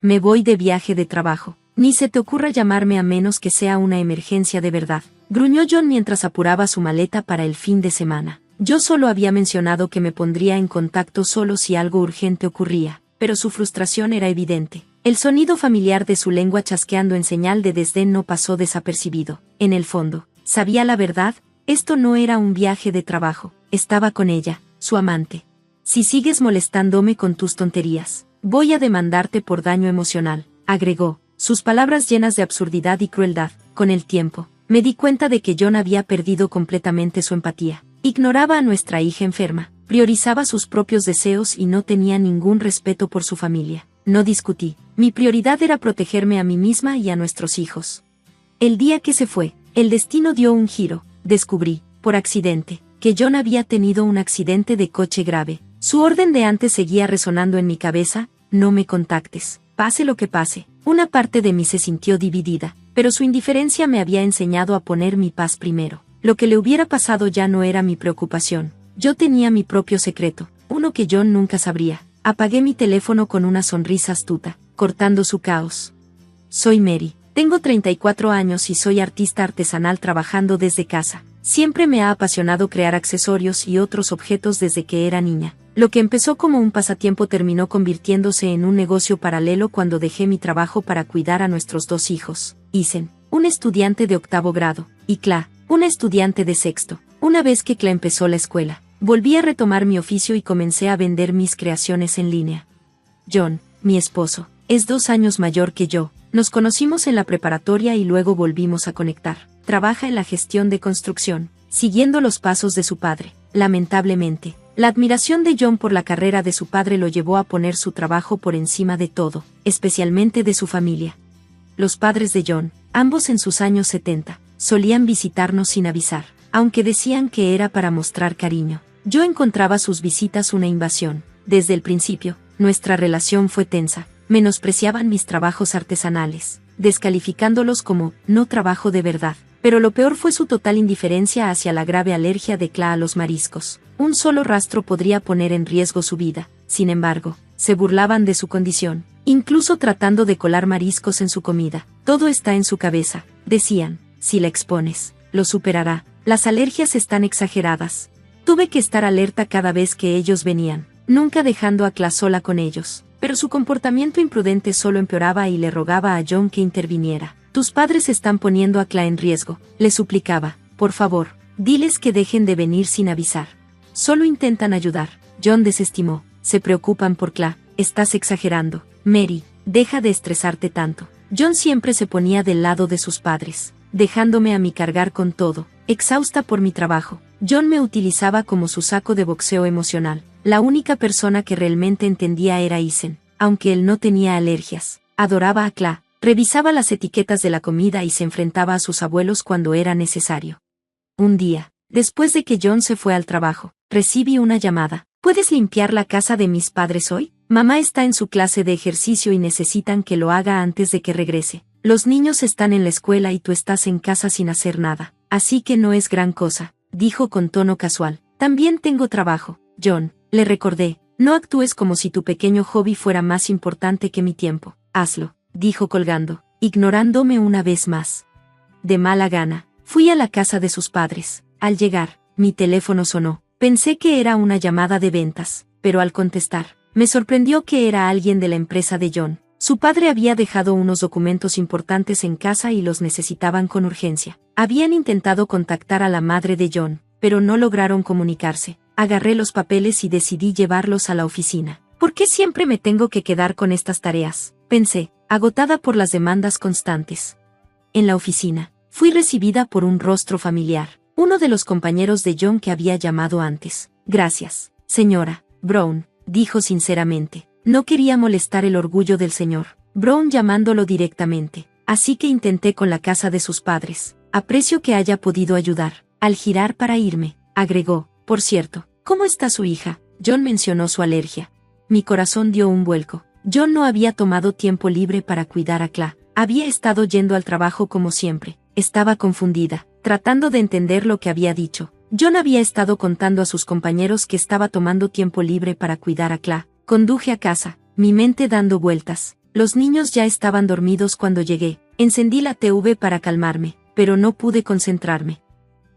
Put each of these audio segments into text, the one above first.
me voy de viaje de trabajo. Ni se te ocurra llamarme a menos que sea una emergencia de verdad, gruñó John mientras apuraba su maleta para el fin de semana. Yo solo había mencionado que me pondría en contacto solo si algo urgente ocurría, pero su frustración era evidente. El sonido familiar de su lengua chasqueando en señal de desdén no pasó desapercibido. En el fondo, sabía la verdad, esto no era un viaje de trabajo, estaba con ella, su amante. Si sigues molestándome con tus tonterías, voy a demandarte por daño emocional, agregó, sus palabras llenas de absurdidad y crueldad. Con el tiempo, me di cuenta de que John había perdido completamente su empatía. Ignoraba a nuestra hija enferma, priorizaba sus propios deseos y no tenía ningún respeto por su familia. No discutí, mi prioridad era protegerme a mí misma y a nuestros hijos. El día que se fue, el destino dio un giro. Descubrí, por accidente, que John había tenido un accidente de coche grave. Su orden de antes seguía resonando en mi cabeza: no me contactes, pase lo que pase. Una parte de mí se sintió dividida, pero su indiferencia me había enseñado a poner mi paz primero. Lo que le hubiera pasado ya no era mi preocupación. Yo tenía mi propio secreto, uno que John nunca sabría. Apagué mi teléfono con una sonrisa astuta, cortando su caos. Soy Mary, tengo 34 años y soy artista artesanal trabajando desde casa. Siempre me ha apasionado crear accesorios y otros objetos desde que era niña. Lo que empezó como un pasatiempo terminó convirtiéndose en un negocio paralelo cuando dejé mi trabajo para cuidar a nuestros 2 hijos. Isen, un estudiante de 8º grado, y Cla, una estudiante de 6º. Una vez que Cla empezó la escuela, volví a retomar mi oficio y comencé a vender mis creaciones en línea. John, mi esposo, es 2 años mayor que yo. Nos conocimos en la preparatoria y luego volvimos a conectar. Trabaja en la gestión de construcción, siguiendo los pasos de su padre. Lamentablemente, la admiración de John por la carrera de su padre lo llevó a poner su trabajo por encima de todo, especialmente de su familia. Los padres de John, ambos en sus años 70, solían visitarnos sin avisar, aunque decían que era para mostrar cariño. Yo encontraba sus visitas una invasión. Desde el principio, nuestra relación fue tensa. Menospreciaban mis trabajos artesanales, descalificándolos como no trabajo de verdad. Pero lo peor fue su total indiferencia hacia la grave alergia de Cla a los mariscos. Un solo rastro podría poner en riesgo su vida. Sin embargo, se burlaban de su condición, incluso tratando de colar mariscos en su comida. Todo está en su cabeza, decían. Si la expones, lo superará. Las alergias están exageradas. Tuve que estar alerta cada vez que ellos venían, nunca dejando a Cla sola con ellos. Pero su comportamiento imprudente solo empeoraba y le rogaba a John que interviniera. Tus padres están poniendo a Cla en riesgo, le suplicaba. Por favor, diles que dejen de venir sin avisar. Solo intentan ayudar. John desestimó. Se preocupan por Cla, estás exagerando. Mary, deja de estresarte tanto. John siempre se ponía del lado de sus padres, dejándome a mí cargar con todo. Exhausta por mi trabajo, John me utilizaba como su saco de boxeo emocional. La única persona que realmente entendía era Isen, aunque él no tenía alergias. Adoraba a Cla, revisaba las etiquetas de la comida y se enfrentaba a sus abuelos cuando era necesario. Un día, después de que John se fue al trabajo, recibí una llamada. ¿Puedes limpiar la casa de mis padres hoy? Mamá está en su clase de ejercicio y necesitan que lo haga antes de que regrese. Los niños están en la escuela y tú estás en casa sin hacer nada, así que no es gran cosa, dijo con tono casual. También tengo trabajo, John. Le recordé, no actúes como si tu pequeño hobby fuera más importante que mi tiempo. Hazlo, dijo colgando, ignorándome una vez más. De mala gana, fui a la casa de sus padres. Al llegar, mi teléfono sonó. Pensé que era una llamada de ventas, pero al contestar, me sorprendió que era alguien de la empresa de John. Su padre había dejado unos documentos importantes en casa y los necesitaban con urgencia. Habían intentado contactar a la madre de John, pero no lograron comunicarse. Agarré los papeles y decidí llevarlos a la oficina. ¿Por qué siempre me tengo que quedar con estas tareas?, pensé, agotada por las demandas constantes. En la oficina, fui recibida por un rostro familiar, uno de los compañeros de John que había llamado antes. Gracias, señora Brown, dijo sinceramente. No quería molestar el orgullo del señor Brown llamándolo directamente, así que intenté con la casa de sus padres. Aprecio que haya podido ayudar. Al girar para irme, agregó. Por cierto, ¿cómo está su hija? John mencionó su alergia. Mi corazón dio un vuelco. John no había tomado tiempo libre para cuidar a Cla. Había estado yendo al trabajo como siempre. Estaba confundida, tratando de entender lo que había dicho. John había estado contando a sus compañeros que estaba tomando tiempo libre para cuidar a Cla. Conduje a casa, mi mente dando vueltas. Los niños ya estaban dormidos cuando llegué. Encendí la TV para calmarme, pero no pude concentrarme.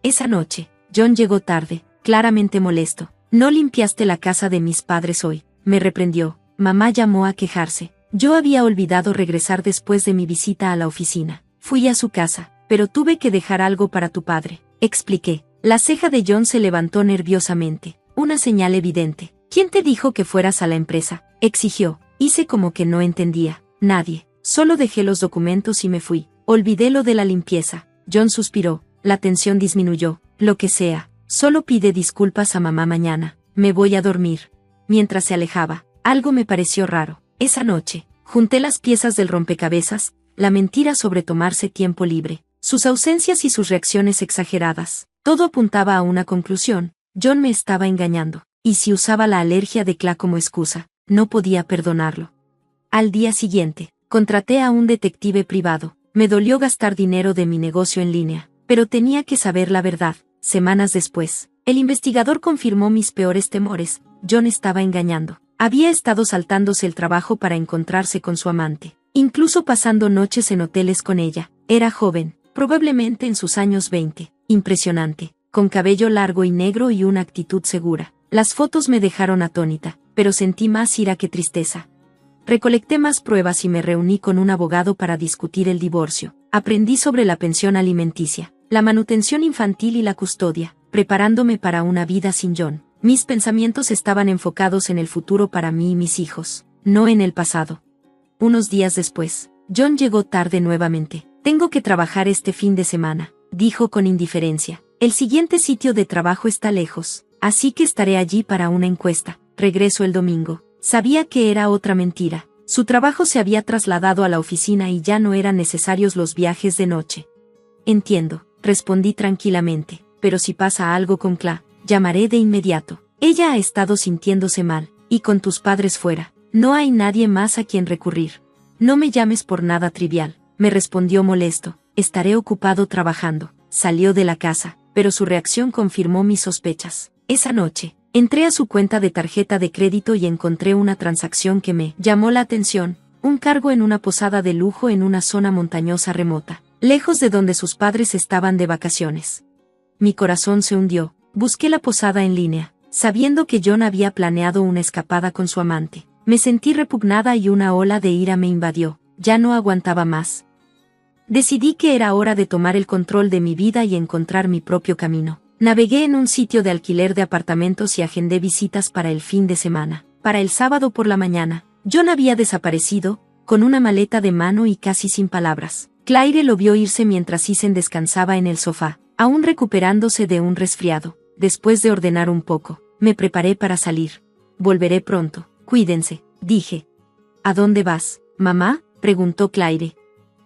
Esa noche, John llegó tarde, claramente molesto. «No limpiaste la casa de mis padres hoy», me reprendió. Mamá llamó a quejarse. Yo había olvidado regresar después de mi visita a la oficina. Fui a su casa, pero tuve que dejar algo para tu padre, expliqué. La ceja de John se levantó nerviosamente, una señal evidente. «¿Quién te dijo que fueras a la empresa?», exigió. Hice como que no entendía. Nadie. Solo dejé los documentos y me fui. Olvidé lo de la limpieza. John suspiró. La tensión disminuyó. Lo que sea. Solo pide disculpas a mamá mañana. Me voy a dormir. Mientras se alejaba, algo me pareció raro. Esa noche, junté las piezas del rompecabezas, la mentira sobre tomarse tiempo libre, sus ausencias y sus reacciones exageradas. Todo apuntaba a una conclusión. John me estaba engañando. Y si usaba la alergia de Cla como excusa, no podía perdonarlo. Al día siguiente, contraté a un detective privado. Me dolió gastar dinero de mi negocio en línea, pero tenía que saber la verdad. Semanas después, el investigador confirmó mis peores temores. John estaba engañando. Había estado saltándose el trabajo para encontrarse con su amante, incluso pasando noches en hoteles con ella. Era joven, probablemente en sus años 20, impresionante, con cabello largo y negro y una actitud segura. Las fotos me dejaron atónita, pero sentí más ira que tristeza. Recolecté más pruebas y me reuní con un abogado para discutir el divorcio. Aprendí sobre la pensión alimenticia, la manutención infantil y la custodia, preparándome para una vida sin John. Mis pensamientos estaban enfocados en el futuro para mí y mis hijos, no en el pasado. Unos días después, John llegó tarde nuevamente. «Tengo que trabajar este fin de semana», dijo con indiferencia. «El siguiente sitio de trabajo está lejos, así que estaré allí para una encuesta. Regreso el domingo». Sabía que era otra mentira. Su trabajo se había trasladado a la oficina y ya no eran necesarios los viajes de noche. «Entiendo», respondí tranquilamente, «pero si pasa algo con Cla, llamaré de inmediato. Ella ha estado sintiéndose mal, y con tus padres fuera, no hay nadie más a quien recurrir. No me llames por nada trivial», me respondió molesto. «Estaré ocupado trabajando». Salió de la casa, pero su reacción confirmó mis sospechas. Esa noche, entré a su cuenta de tarjeta de crédito y encontré una transacción que me llamó la atención, un cargo en una posada de lujo en una zona montañosa remota, lejos de donde sus padres estaban de vacaciones. Mi corazón se hundió. Busqué la posada en línea, sabiendo que John había planeado una escapada con su amante. Me sentí repugnada y una ola de ira me invadió. Ya no aguantaba más. Decidí que era hora de tomar el control de mi vida y encontrar mi propio camino. Navegué en un sitio de alquiler de apartamentos y agendé visitas para el fin de semana. Para el sábado por la mañana, John había desaparecido, con una maleta de mano y casi sin palabras. Claire lo vio irse mientras Isen descansaba en el sofá, aún recuperándose de un resfriado. Después de ordenar un poco, me preparé para salir. «Volveré pronto, cuídense», dije. «¿A dónde vas, mamá?», preguntó Claire.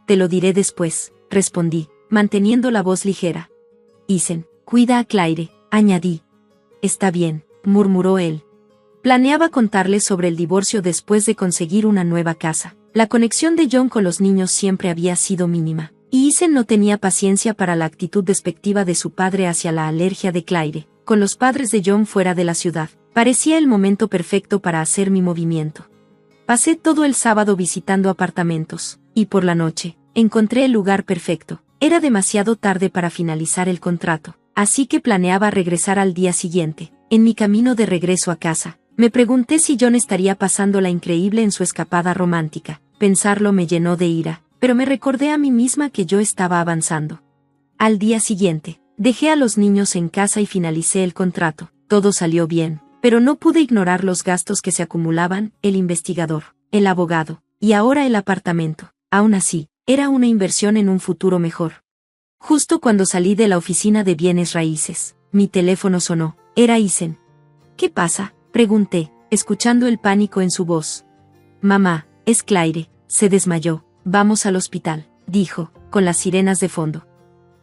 «Te lo diré después», respondí, manteniendo la voz ligera. «Isen, cuida a Claire», añadí. «Está bien», murmuró él. Planeaba contarles sobre el divorcio después de conseguir una nueva casa. La conexión de John con los niños siempre había sido mínima, y Isen no tenía paciencia para la actitud despectiva de su padre hacia la alergia de Claire. Con los padres de John fuera de la ciudad, parecía el momento perfecto para hacer mi movimiento. Pasé todo el sábado visitando apartamentos, y por la noche, encontré el lugar perfecto. Era demasiado tarde para finalizar el contrato, así que planeaba regresar al día siguiente. En mi camino de regreso a casa, me pregunté si John estaría pasándola increíble en su escapada romántica. Pensarlo me llenó de ira, pero me recordé a mí misma que yo estaba avanzando. Al día siguiente, dejé a los niños en casa y finalicé el contrato. Todo salió bien, pero no pude ignorar los gastos que se acumulaban, el investigador, el abogado, y ahora el apartamento. Aún así, era una inversión en un futuro mejor. Justo cuando salí de la oficina de bienes raíces, mi teléfono sonó. Era Isen. «¿Qué pasa?», pregunté, escuchando el pánico en su voz. «Mamá, es Claire, se desmayó, vamos al hospital», dijo, con las sirenas de fondo.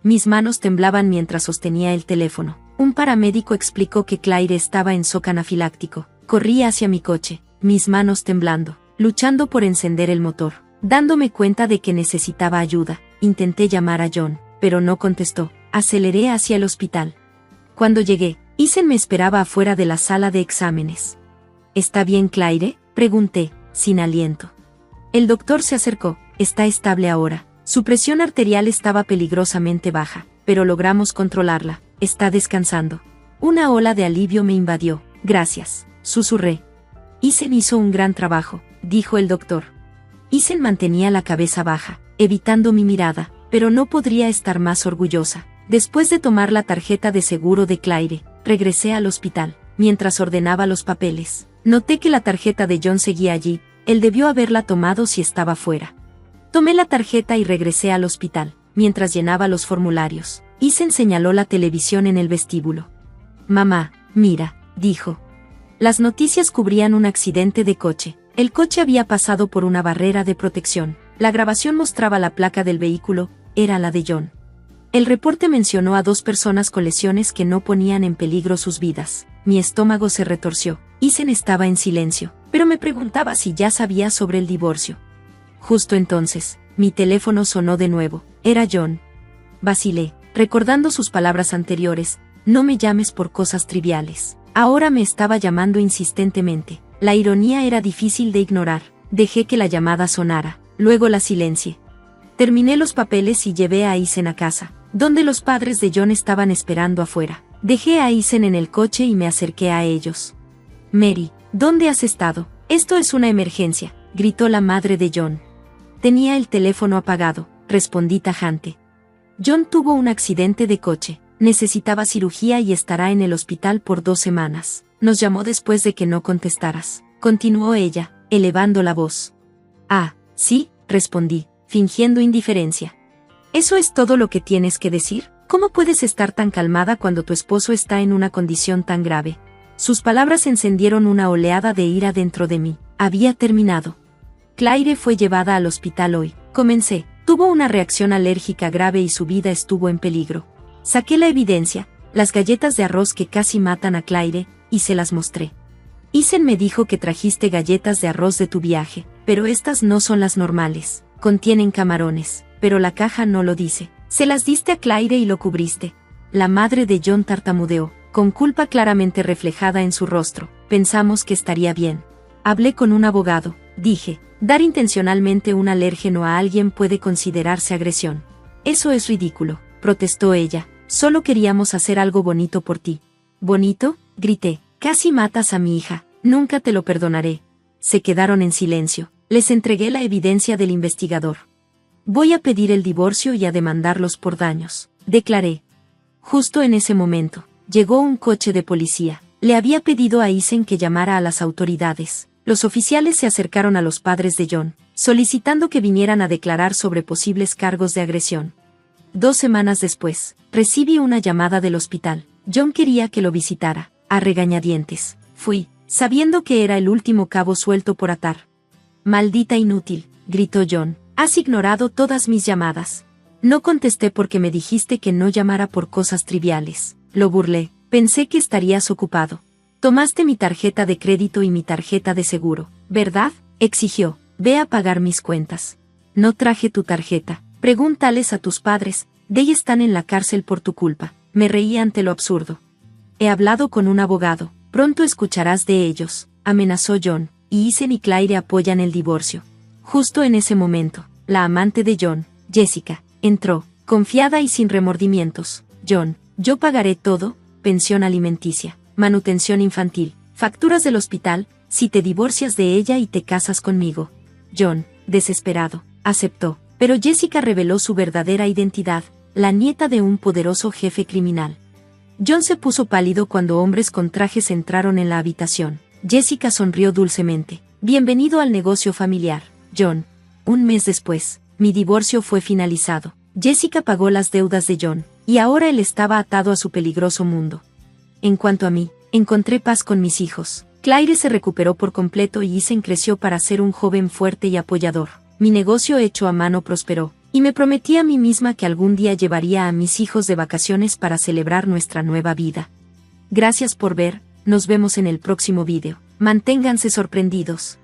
Mis manos temblaban mientras sostenía el teléfono. Un paramédico explicó que Claire estaba en shock anafiláctico. Corrí hacia mi coche, mis manos temblando, luchando por encender el motor. Dándome cuenta de que necesitaba ayuda, intenté llamar a John, pero no contestó. Aceleré hacia el hospital. Cuando llegué, Isen me esperaba afuera de la sala de exámenes. «¿Está bien, Claire?», pregunté, sin aliento. El doctor se acercó. Está estable ahora. Su presión arterial estaba peligrosamente baja, pero logramos controlarla. Está descansando. Una ola de alivio me invadió. Gracias, susurré. Isen hizo un gran trabajo, dijo el doctor. Isen mantenía la cabeza baja, evitando mi mirada, pero no podría estar más orgullosa. Después de tomar la tarjeta de seguro de Claire, regresé al hospital. Mientras ordenaba los papeles, noté que la tarjeta de John seguía allí. Él debió haberla tomado si estaba fuera. Tomé la tarjeta y regresé al hospital. Mientras llenaba los formularios, Isen señaló la televisión en el vestíbulo. Mamá, mira, dijo. Las noticias cubrían un accidente de coche. El coche había pasado por una barrera de protección. La grabación mostraba la placa del vehículo, era la de John. El reporte mencionó a 2 personas con lesiones que no ponían en peligro sus vidas. Mi estómago se retorció. Isen estaba en silencio, pero me preguntaba si ya sabía sobre el divorcio. Justo entonces, mi teléfono sonó de nuevo. Era John. Vacilé, recordando sus palabras anteriores: no me llames por cosas triviales. Ahora me estaba llamando insistentemente. La ironía era difícil de ignorar. Dejé que la llamada sonara, luego la silencié. Terminé los papeles y llevé a Isen a casa, donde los padres de John estaban esperando afuera. Dejé a Isen en el coche y me acerqué a ellos. Mary, ¿dónde has estado? Esto es una emergencia, gritó la madre de John. Tenía el teléfono apagado, respondí tajante. John tuvo un accidente de coche, necesitaba cirugía y estará en el hospital por 2 semanas. Nos llamó después de que no contestaras, continuó ella, elevando la voz. Ah, sí, respondí, fingiendo indiferencia. ¿Eso es todo lo que tienes que decir? ¿Cómo puedes estar tan calmada cuando tu esposo está en una condición tan grave? Sus palabras encendieron una oleada de ira dentro de mí. Había terminado. Claire fue llevada al hospital hoy. Comencé. Tuvo una reacción alérgica grave y su vida estuvo en peligro. Saqué la evidencia, las galletas de arroz que casi matan a Claire, y se las mostré. Isen me dijo que trajiste galletas de arroz de tu viaje, pero estas no son las normales. Contienen camarones, pero la caja no lo dice. Se las diste a Claire y lo cubriste. La madre de John tartamudeó, con culpa claramente reflejada en su rostro. Pensamos que estaría bien. Hablé con un abogado, dije. Dar intencionalmente un alérgeno a alguien puede considerarse agresión. Eso es ridículo, protestó ella. Solo queríamos hacer algo bonito por ti. ¿Bonito? Grité. Casi matas a mi hija. Nunca te lo perdonaré. Se quedaron en silencio. Les entregué la evidencia del investigador. Voy a pedir el divorcio y a demandarlos por daños, declaré. Justo en ese momento, llegó un coche de policía. Le había pedido a Isen que llamara a las autoridades. Los oficiales se acercaron a los padres de John, solicitando que vinieran a declarar sobre posibles cargos de agresión. 2 semanas después, recibí una llamada del hospital. John quería que lo visitara, a regañadientes. Fui, sabiendo que era el último cabo suelto por atar. Maldita inútil, gritó John. Has ignorado todas mis llamadas. No contesté porque me dijiste que no llamara por cosas triviales. Lo burlé. Pensé que estarías ocupado. Tomaste mi tarjeta de crédito y mi tarjeta de seguro, ¿verdad? Exigió. Ve a pagar mis cuentas. No traje tu tarjeta. Pregúntales a tus padres. De ellos están en la cárcel por tu culpa. Me reí ante lo absurdo. He hablado con un abogado. Pronto escucharás de ellos, amenazó John. Y Isen y Claire apoyan el divorcio. Justo en ese momento, la amante de John, Jessica, entró, confiada y sin remordimientos. John, yo pagaré todo, pensión alimenticia, manutención infantil, facturas del hospital, si te divorcias de ella y te casas conmigo. John, desesperado, aceptó, pero Jessica reveló su verdadera identidad, la nieta de un poderoso jefe criminal. John se puso pálido cuando hombres con trajes entraron en la habitación. Jessica sonrió dulcemente. Bienvenido al negocio familiar, John. Un mes después, mi divorcio fue finalizado. Jessica pagó las deudas de John, y ahora él estaba atado a su peligroso mundo. En cuanto a mí, encontré paz con mis hijos. Claire se recuperó por completo y Isen creció para ser un joven fuerte y apoyador. Mi negocio hecho a mano prosperó, y me prometí a mí misma que algún día llevaría a mis hijos de vacaciones para celebrar nuestra nueva vida. Gracias por ver, nos vemos en el próximo vídeo. Manténganse sorprendidos.